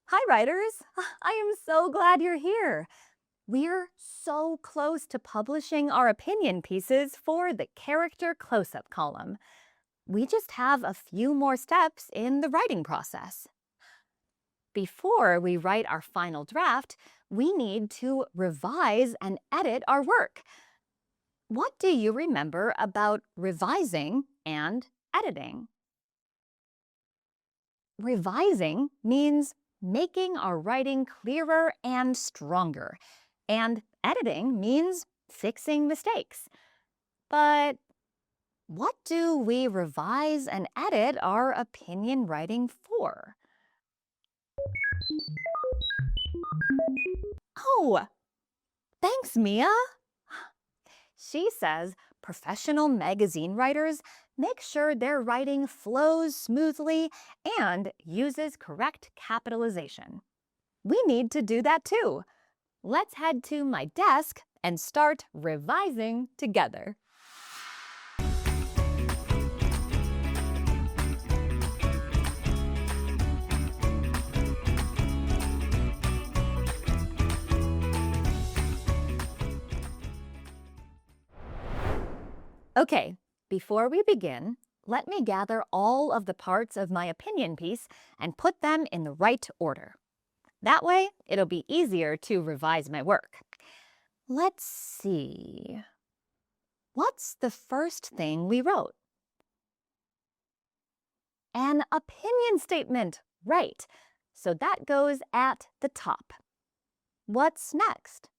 Hi, writers! I am so glad you're here. We're so close to publishing our opinion pieces for the character close-up column. We just have a few more steps in the writing process. Before we write our final draft, we need to revise and edit our work. What do you remember about revising and editing? Revising means making our writing clearer and stronger, and editing means fixing mistakes. But what do we revise and edit our opinion writing for? Oh, thanks, Mia. She says professional magazine writers make sure their writing flows smoothly and uses correct capitalization. We need to do that too. Let's head to my desk and start revising together. Okay, before we begin, let me gather all of the parts of my opinion piece and put them in the right order. That way, it'll be easier to revise my work. Let's see. What's the first thing we wrote? An opinion statement, right. So that goes at the top. What's next?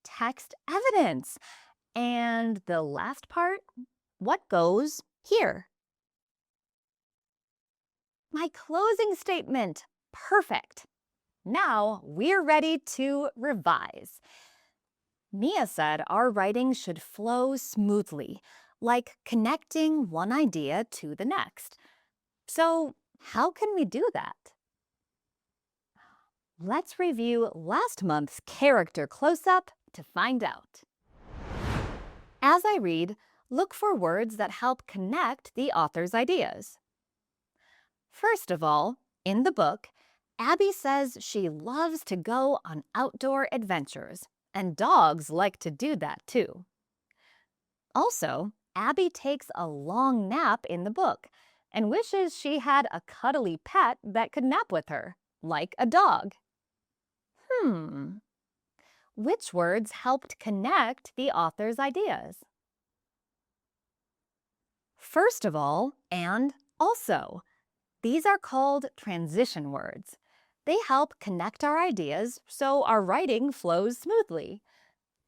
Text evidence. And the last part, what goes here? My closing statement. Perfect. Now we're ready to revise. Mia said our writing should flow smoothly, like connecting one idea to the next. So, how can we do that? Let's review last month's character close-up to find out. As I read, look for words that help connect the author's ideas. First of all, in the book, Abby says she loves to go on outdoor adventures, and dogs like to do that too. Also, Abby takes a long nap in the book and wishes she had a cuddly pet that could nap with her, like a dog. Which words helped connect the author's ideas? First of all, and also. These are called transition words. They help connect our ideas so our writing flows smoothly.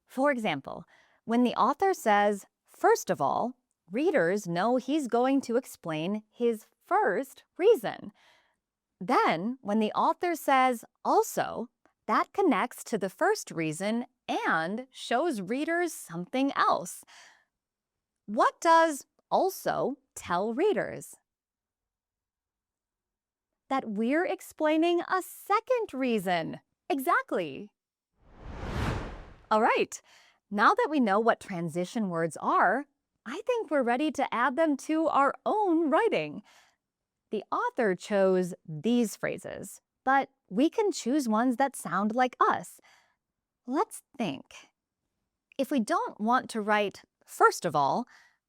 For example, when the author says, first of all, readers know he's going to explain his first reason. Then, when the author says also, that connects to the first reason and shows readers something else. What does also tell readers? That we're explaining a second reason. Exactly. All right, now that we know what transition words are, I think we're ready to add them to our own writing. The author chose these phrases, but we can choose ones that sound like us. Let's think. If we don't want to write, first of all,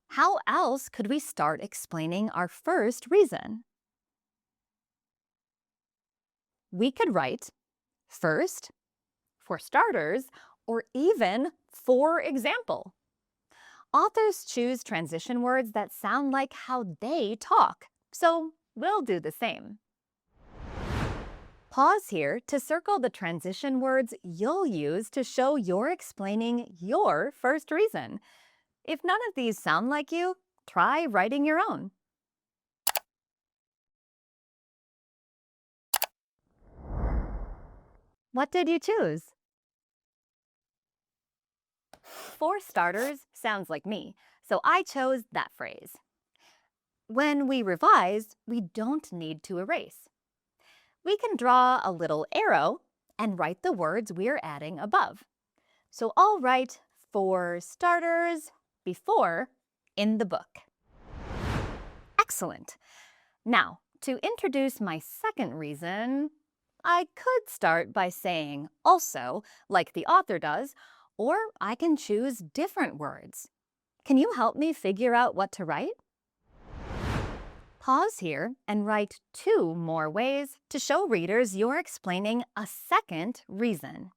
how else could we start explaining our first reason? We could write, first, for starters, or even for example. Authors choose transition words that sound like how they talk, so we'll do the same. Pause here to circle the transition words you'll use to show you're explaining your first reason. If none of these sound like you, try writing your own. What did you choose? For starters sounds like me, so I chose that phrase. When we revise, we don't need to erase. We can draw a little arrow and write the words we're adding above. So I'll write for starters before in the book. Excellent. Now, To introduce my second reason, I could start by saying also, like the author does, or I can choose different words. Can you help me figure out what to write? Pause here and write 2 more ways to show readers you're explaining a second reason.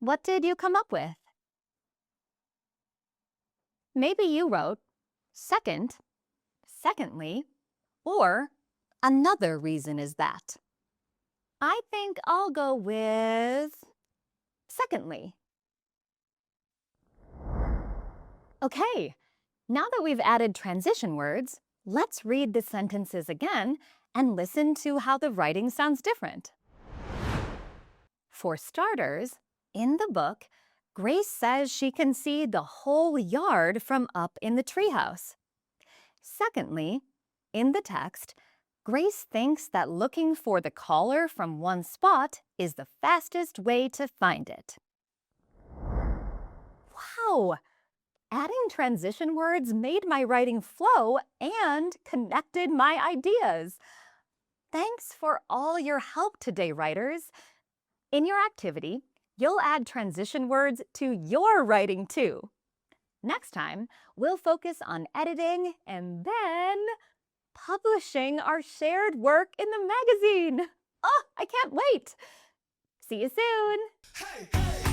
What did you come up with? Maybe you wrote second, secondly, or another reason is that. I think I'll go with secondly. Okay, now that we've added transition words, let's read the sentences again and listen to how the writing sounds different. For starters, in the book, Grace says she can see the whole yard from up in the treehouse. Secondly, in the text, Grace thinks that looking for the collar from one spot is the fastest way to find it. Wow! Adding transition words made my writing flow and connected my ideas. Thanks for all your help today, writers. In your activity, you'll add transition words to your writing too. Next time, we'll focus on editing and then publishing our shared work in the magazine. Oh, I can't wait! See you soon!